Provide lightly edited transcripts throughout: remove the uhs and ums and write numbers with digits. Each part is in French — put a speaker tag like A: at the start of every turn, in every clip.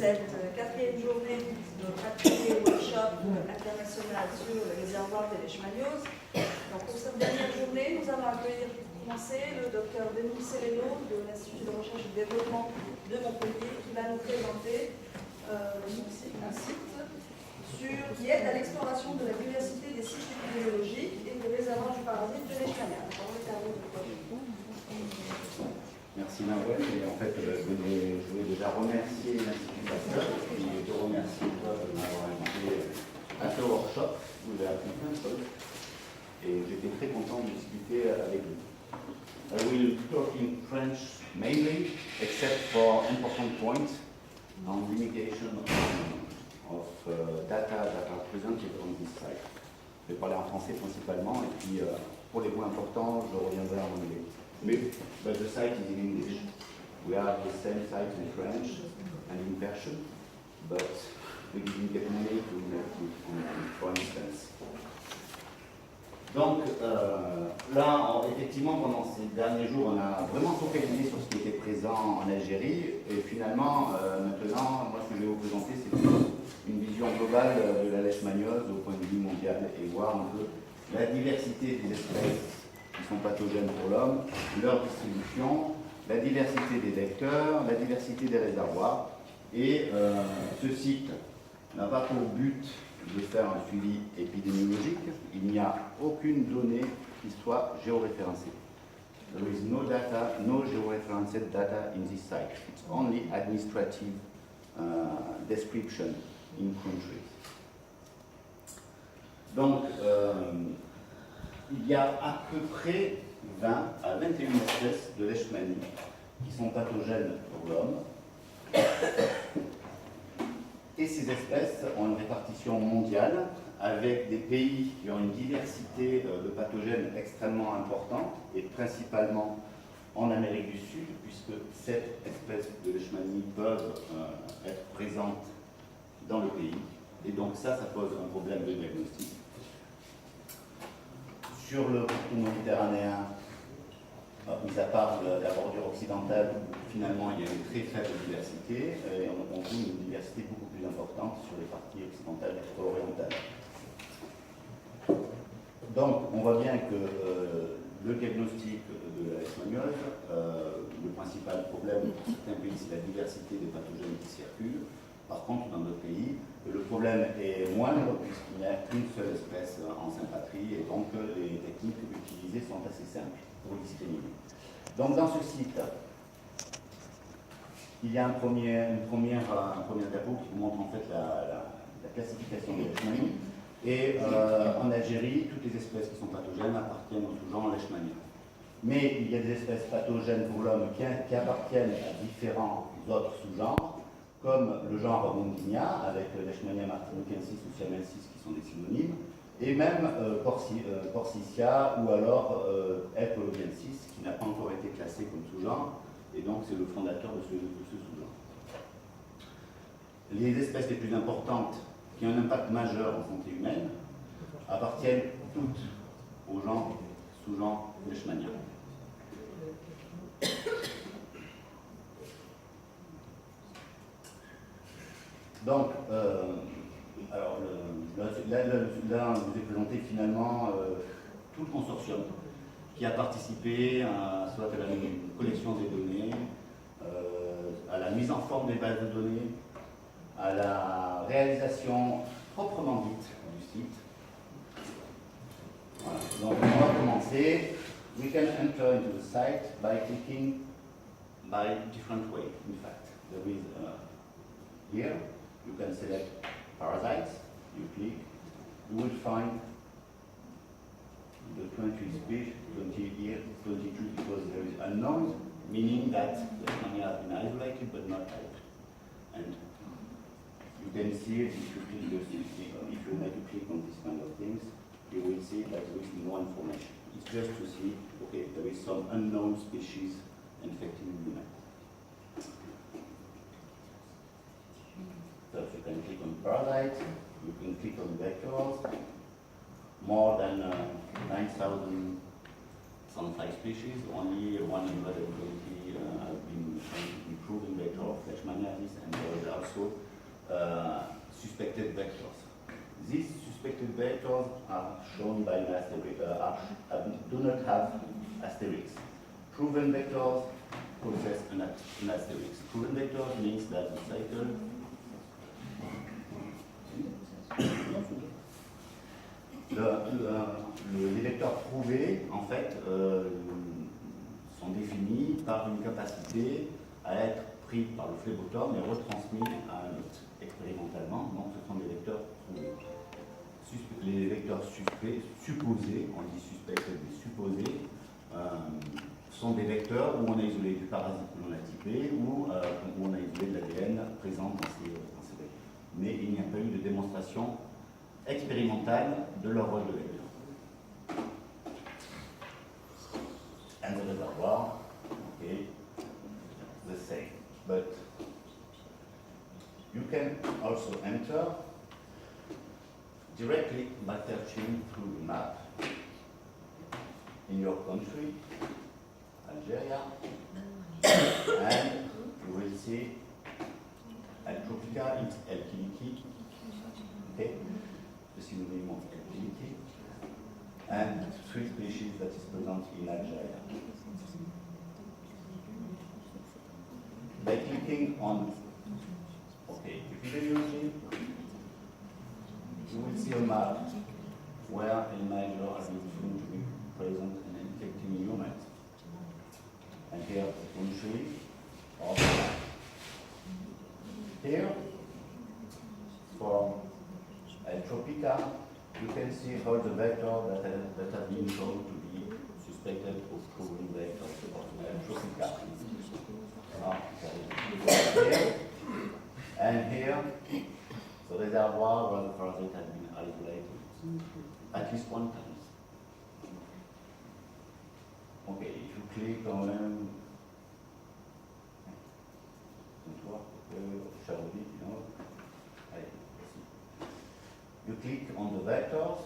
A: cette quatrième journée de notre atelier workshop international sur le réservoir de leishmaniose. Donc pour cette dernière journée, nous allons commencer le docteur Denis Sereno de l'Institut de recherche et de développement de Montpellier qui va nous présenter un site qui aide à l'exploration de la diversité des sites épidémiologiques et des réservoirs du parasite de leishmania. La parole est à vous.
B: Merci Manuel, et en fait je voulais déjà remercier l'Institut Pasteur et de remercier toi de m'avoir invité à ce workshop. Vous avez appris plein de choses et j'étais très content de discuter avec vous. I will talk in French mainly, except for important points on limitation of data that are presented on this site. Je vais parler en français principalement et puis pour les points importants, je reviendrai en anglais. But the site is in English. We have the same site in French and in Persian, but we didn't get money to make it for instance. Donc là, effectivement, pendant ces derniers jours, on a vraiment focalisé sur ce qui était présent en Algérie. Et finalement, maintenant, moi, ce que je vais vous présenter, c'est une vision globale de la leishmaniose au point de vue mondial et voir un peu la diversité des espèces qui sont pathogènes pour l'homme, leur distribution, la diversité des vecteurs, la diversité des réservoirs. Et ce site n'a pas pour but de faire un suivi épidémiologique. Il n'y a aucune donnée qui soit géoréférencée. There is no data, no georeferenced data in this site. It's only administrative description in countries. Donc, il y a à peu près 20 à 21 espèces de leishmanie qui sont pathogènes pour l'homme. Et ces espèces ont une répartition mondiale avec des pays qui ont une diversité de pathogènes extrêmement importante et principalement en Amérique du Sud, puisque 7 espèces de leishmanie peuvent être présentes dans le pays. Et donc ça pose un problème de diagnostic. Sur le continent méditerranéen, mis à part la bordure occidentale, finalement il y a une très faible diversité, et on trouve une diversité beaucoup plus importante sur les parties occidentales et orientales. Donc on voit bien que le diagnostic de la leishmaniose, le principal problème pour certains pays, c'est la diversité des pathogènes qui circulent. Par contre, dans d'autres pays, le problème est moindre puisqu'il n'y a qu'une seule espèce en sympatrie et donc les techniques utilisées sont assez simples pour discriminer. Donc dans ce site, il y a un premier tableau qui vous montre en fait la classification des leishmanies. Et en Algérie, toutes les espèces qui sont pathogènes appartiennent au sous-genre leishmania. Mais il y a des espèces pathogènes pour l'homme qui appartiennent à différents autres sous-genres, comme le genre Mondinia, avec Leishmania martiniquensis ou siamensis qui sont des synonymes, et même Porcicia ou alors L. poloviensis, qui n'a pas encore été classé comme sous-genre, et donc c'est le fondateur de ce sous-genre. Les espèces les plus importantes qui ont un impact majeur en santé humaine appartiennent toutes au genre sous-genre Leishmania. Donc, alors là, je vous ai présenté finalement tout le consortium qui a participé soit à la collection des données, à la mise en forme des bases de données, à la réalisation proprement dite du site. Voilà. Donc, on va commencer. We can enter into the site by clicking by different way. In fact, there is here. You can select parasites, you click, you will find the 20 species, 20 here, 22 because there is unknown, meaning that the Leishmania has been isolated but not out. And you can see it if you make a click on this kind of things, you will see that there is no information. It's just to see, okay, there is some unknown species infecting human. So if you can click on parasites, you can click on vectors, more than 9,000 some 5 species, only 120 have been improving vector of leishmaniasis, and there is also also suspected vectors. These suspected vectors are shown by an asterisk, do not have asterisks. Proven vectors possess an asterisk. Proven vectors means that the cycle les vecteurs prouvés, en fait, sont définis par une capacité à être pris par le phlébotorme et retransmis à un autre expérimentalement. Donc, ce sont des vecteurs prouvés. Les vecteurs supposés, on dit suspects mais supposés, sont des vecteurs où on a isolé du parasite que l'on a typé ou où on a isolé de l'ADN présent dans ces vecteurs. Mais il n'y a pas eu de démonstration expérimentale de leur rôle de vecteur. And the reservoir, okay, the same. But you can also enter directly by searching through the map in your country, Algeria, and you will see El Tropica, it's El Kiliki, okay, the synonym of El Kiliki, and 3 species that is present in Algeria. By clicking on, okay, epidemiology, you will see a map where El Niger has been shown to be present and infecting humans. And here the country of here for El Tropica, you can see all the vectors that have been shown to be suspected of proven vectors of El Tropica. Here and here, the reservoir where the parasite has been isolated at least one time. Okay, if you click on you click on the vectors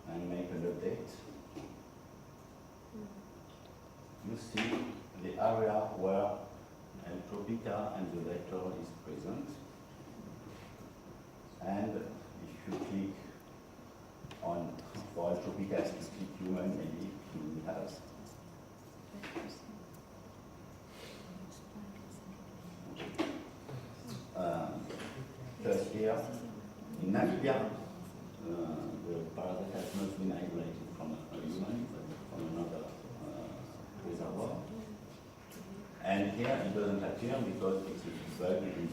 B: and make an update. You see the area where El Tropica and the vector is present. And if you click on for El Tropica, if you click human, maybe you will have first here, in Namibia, the parasite has not been isolated from a human, but from another reservoir. And here it doesn't appear because it's a bug in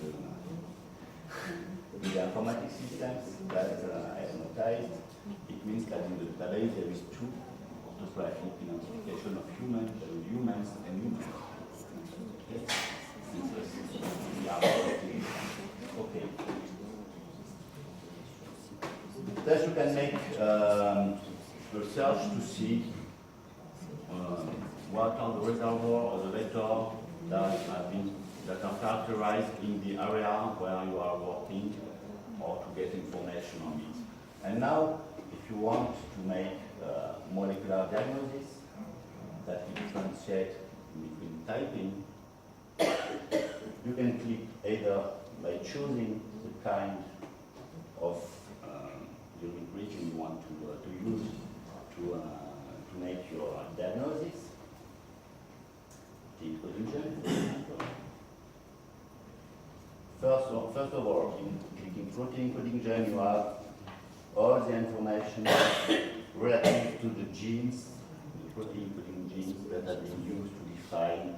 B: the informatic systems that are notized. It means that in the database there is 2 orthographic identification of humans, humans and humans. Okay. Okay. Thus you can make research to see what are the reservoir or the vector that are characterized in the area where you are working or to get information on it. And now, if you want to make molecular diagnosis that will differentiate between typing, you can click either by choosing the kind of unique region you want to use to make your diagnosis. The encoding gen. First of all, in clicking protein encoding gen, you have all the information relative to the genes, the protein encoding genes that have been used to define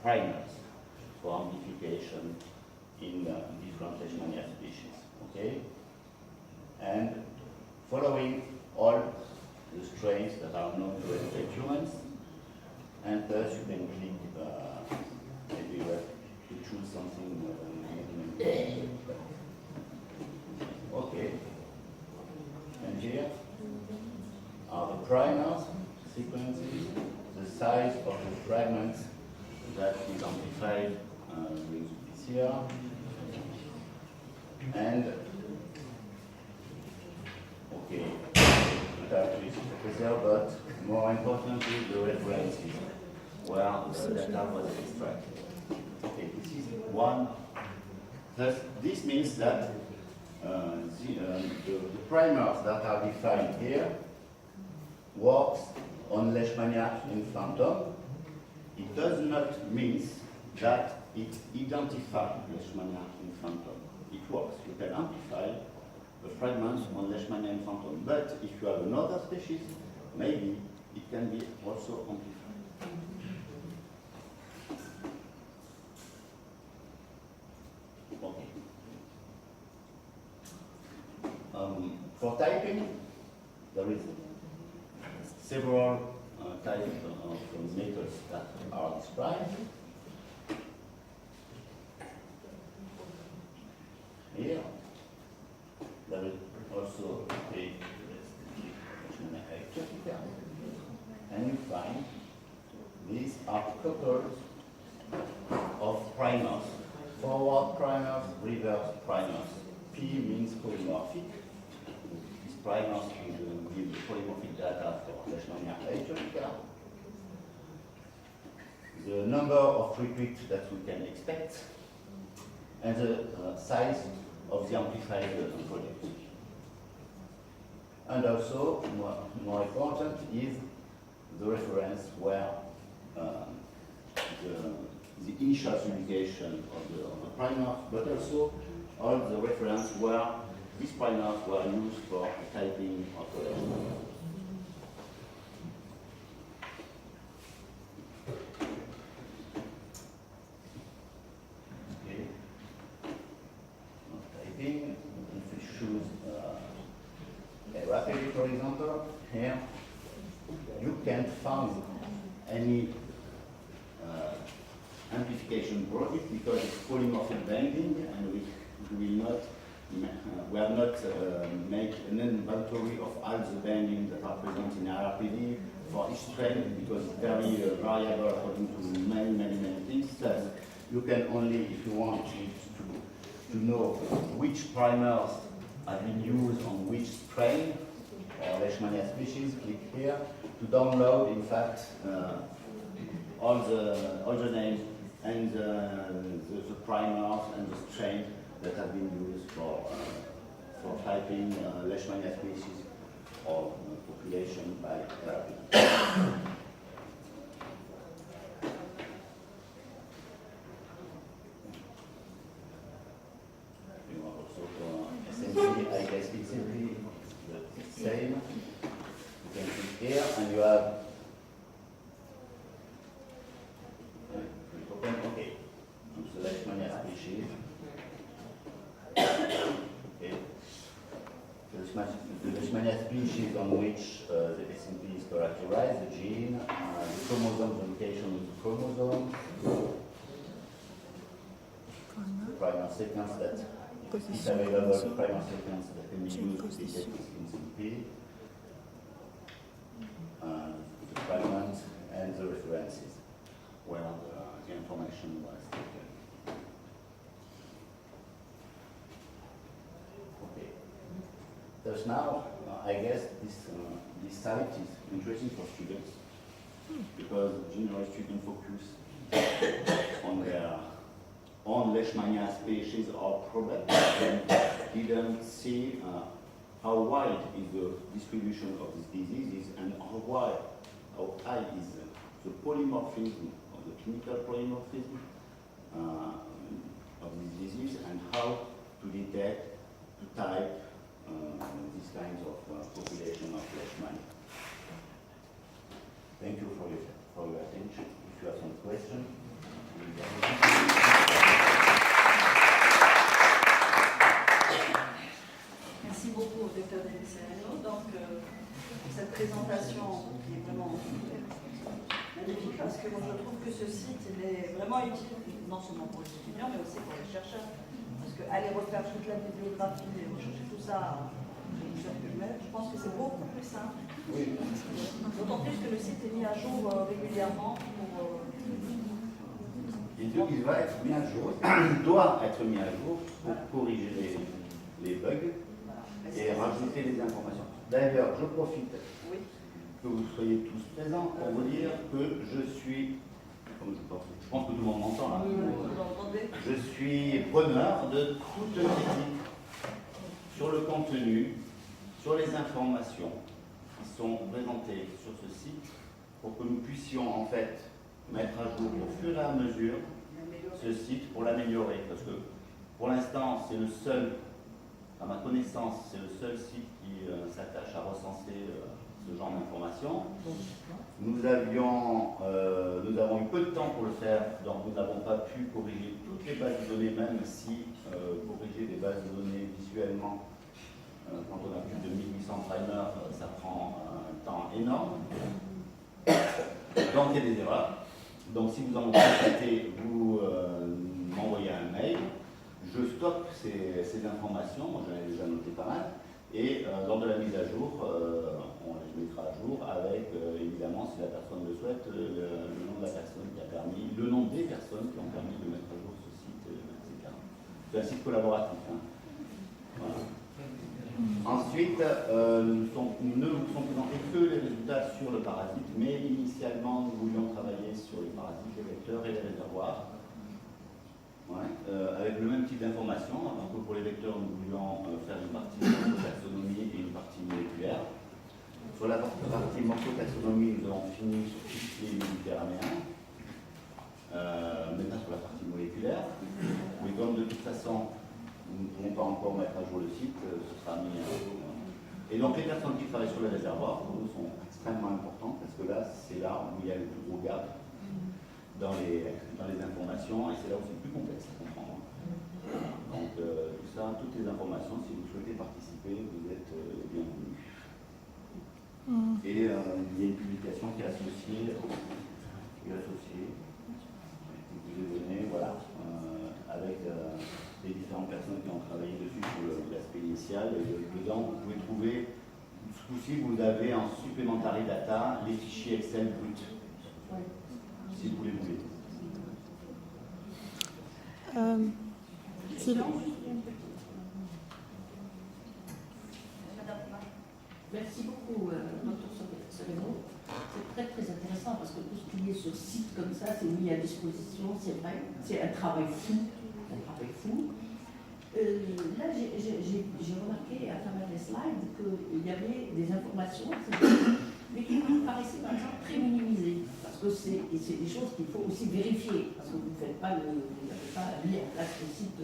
B: primers for amplification in different Leishmania species. Okay? And following all the strains that are known to infect humans, and thus you can click maybe to choose something. Okay. And here are the primers, sequences, the size of the fragments that is amplified with PCR, and okay, that is preserved, but more importantly, the references where the data was extracted. Okay, this is one Thus, this means that the primers that are defined here works on Leishmania infantum. It does not mean that it identifies Leishmania infantum. It works. You can amplify the fragments on Leishmania infantum. But if you have another species, maybe it can be also amplified. Okay. For typing, there is several types of methods that are described. Here, there is also a and you find these are couples of primers, forward primers, reverse primers. P means polymorphic. These primers will give the polymorphic data for Leishmania aetotica. The number of repeats that we can expect, and the size of the amplified product. And also, more important is the reference where the initial publication of the primers, but also all the reference where these primers were used for typing operation. Okay. Typing, if we choose rapidly, for example, here you can't find any amplification product because it's polymorphic binding, and we have not made an inventory of all the bindings that are present in RPD for each strain, because it's very variable according to many things. Thus, you can only, if you want to know which primers have been used on which strain or Leishmania species, click here to download, in fact, all the names and the primers and the strain that have been used for typing Leishmania species or population by therapy. Essentially, I guess it's simply the same. You can click here and you have okay. So Leishmania species. Okay. The Leishmania species on which the SMP is characterized, the gene, the chromosome, the location of the chromosome, the primer sequence that is available, the primer sequence that can be used to detect this SMP, the fragments, and the references where the information was taken. Okay. Thus now, I guess this site is interesting for students because generally students focus on their own Leishmania species or product and didn't see how wide is the distribution of these diseases and how high is the polymorphism, of the clinical polymorphism of this disease, and how to detect, to type these kinds of population of Leishmania. Thank you for your attention. If you have some questions,
A: Merci beaucoup au Dr Denis Sereno. Donc, cette présentation qui est vraiment magnifique, parce que moi, je trouve que ce site il est vraiment utile, non seulement pour les étudiants, mais aussi pour les chercheurs. Parce qu'aller refaire toute la bibliographie et rechercher tout ça sur PubMed, je pense que c'est beaucoup plus simple.
B: oui.
A: D'autant plus que le site est mis à jour régulièrement pour...
B: Il va être mis à jour, il doit être mis à jour pour corriger les bugs et rajouter les informations. D'ailleurs, je profite que vous soyez tous présents pour vous dire que je suis Je pense que tout le monde m'entend là.
A: Vous entendez?
B: Je suis preneur de toute critique sur le contenu, sur les informations qui sont présentées sur ce site pour que nous puissions en fait mettre à jour au fur et à mesure ce site pour l'améliorer. Parce que pour l'instant, c'est le seul, à ma connaissance, c'est le seul site qui s'attache à recenser ce genre d'informations. Nous avons eu peu de temps pour le faire, donc nous n'avons pas pu corriger toutes les bases de données, même si corriger des bases de données visuellement, quand on a plus de 1800 primers, ça prend un temps énorme. Donc il y a des erreurs. Donc si vous en constatez, vous m'envoyez un mail, je stocke ces informations, moi j'en ai déjà noté pas mal, et lors de la mise à jour, on les mettra à jour avec, évidemment, si la personne le souhaite, le nom de la personne qui a permis, le nom des personnes qui ont permis de mettre à jour ce site, etc. C'est un site collaboratif. Hein. Voilà. Ensuite, ne vous sont présentés que les résultats sur le parasite, mais initialement, nous voulions travailler sur les parasites, les vecteurs et les réservoirs. Ouais, avec le même type d'information. Donc pour les vecteurs, nous voulions faire une partie morphotaxonomie et une partie moléculaire. Sur la partie morphotaxonomie, nous avons fini sur tout ce qui est méditerranéen. Maintenant sur la partie moléculaire. Mais comme de toute façon, nous ne pouvons pas encore mettre à jour le site, ce sera mis à jour. Et donc les personnes qui travaillent sur les réservoirs, pour nous, sont extrêmement importantes parce que là, c'est là où il y a le plus gros gap dans les informations, et c'est là où c'est plus complexe à comprendre. Donc tout ça, toutes les informations, si vous souhaitez participer, vous êtes bienvenus. Et il y a une publication qui est associée, vous est donnée, voilà, avec les différentes personnes qui ont travaillé dessus sur l'aspect initial. Et dedans, vous pouvez trouver, ce coup-ci, vous avez en supplementary data les fichiers Excel bruts. Si vous voulez vous aider.
C: Merci beaucoup, Dr. Soleno. C'est très intéressant parce que tout ce qui est sur site comme ça, c'est mis à disposition, c'est vrai. C'est un travail fou. Là, j'ai remarqué à travers les slides qu'il y avait des informations, mais qui me paraissaient par exemple très minimisées. Parce que c'est des choses qu'il faut aussi vérifier. Parce que vous n'avez pas mis en place le site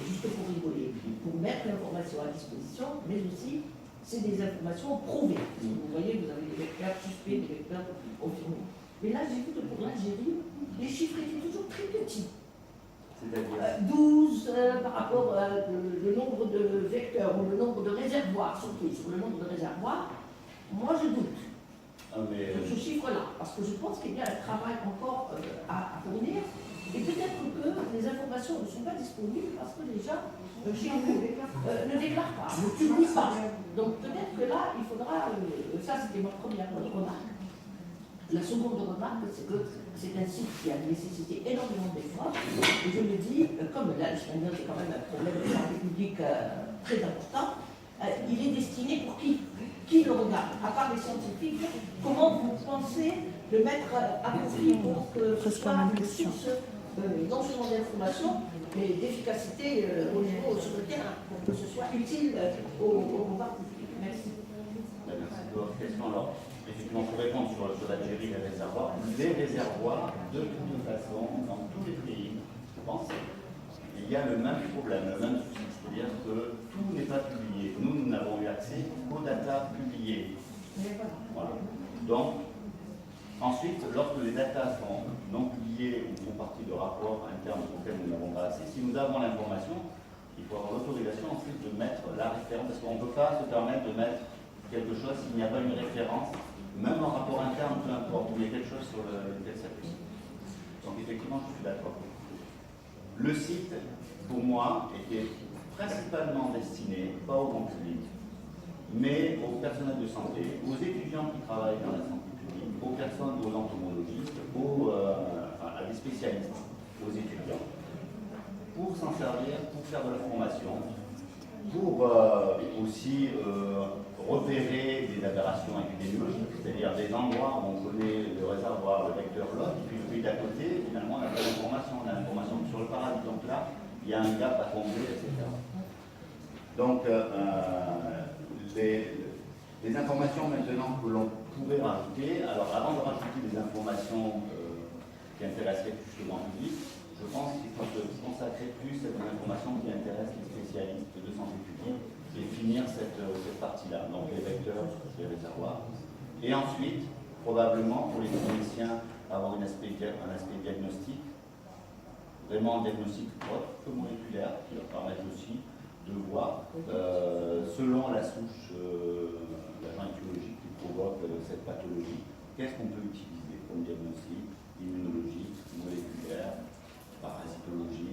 C: juste pour rigoler. Pour mettre l'information à disposition, mais aussi c'est des informations prouvées. Vous voyez, vous avez des vecteurs suspects, des vecteurs confirmés. Mais là, j'ai vu que pour l'Algérie, les chiffres étaient toujours très petits. 12 par rapport au nombre de vecteurs ou le nombre de réservoirs, surtout sur le nombre de réservoirs, moi je doute sur ce chiffre-là, parce que je pense qu'il y a un travail encore à fournir, et peut-être que les informations ne sont pas disponibles parce que les gens chez nous ne déclarent pas, ne publient pas. Donc peut-être que là, il faudra, ça c'était ma première remarque. La seconde remarque, c'est que c'est un site qui a nécessité énormément d'efforts. Et je me dis, comme là, l'espagnol, c'est quand même un problème de santé publique très important, il est destiné pour qui? Qui le regarde? À part les scientifiques, comment vous pensez le mettre à profit pour que ce soit une source non seulement d'information, mais d'efficacité au niveau sur le terrain, pour que ce soit utile au pouvoir public? Merci.
B: Merci pour votre question. Alors, effectivement, pour répondre sur l'Algérie, les réservoirs, de toute façon, dans tous les pays, je pense, il y a le même problème, le même souci, c'est-à-dire que tout n'est pas publié. Nous n'avons eu accès qu'aux datas publiées. Voilà. Donc, ensuite, lorsque les datas sont non publiées ou font partie de rapports internes auxquels nous n'avons pas accès, si nous avons l'information, il faut avoir l'autorisation ensuite de mettre la référence, parce qu'on ne peut pas se permettre de mettre quelque chose s'il n'y a pas une référence, même en rapport interne, peu importe, où il y a quelque chose sur lequel s'appuie. Donc effectivement, je suis d'accord. Le site, pour moi, était principalement destiné, pas au grand public, mais aux personnels de santé, aux étudiants qui travaillent dans la santé publique, aux personnes, aux entomologistes, à des spécialistes, aux étudiants, pour s'en servir, pour faire de la formation, pour aussi repérer des aberrations épidémiologiques, c'est-à-dire des endroits où on connaît le réservoir, le vecteur, l'autre, et puis le pays d'à côté, finalement, on n'a pas l'information, on a l'information sur le paradis. Donc là, il y a un gap à combler, etc. Donc, les informations maintenant que l'on pourrait rajouter, alors avant de rajouter des informations qui intéresseraient plus le grand public, je pense qu'il faut se consacrer plus à des informations qui intéressent les spécialistes de santé publique et finir cette partie-là, donc les vecteurs, les réservoirs. Et ensuite, probablement, pour les cliniciens, avoir un aspect diagnostique, vraiment un diagnostic autre que moléculaire, qui leur permettre aussi de voir, selon la souche, l'agent étiologique qui provoque cette pathologie, qu'est-ce qu'on peut utiliser comme diagnostic, immunologique, moléculaire, parasitologie,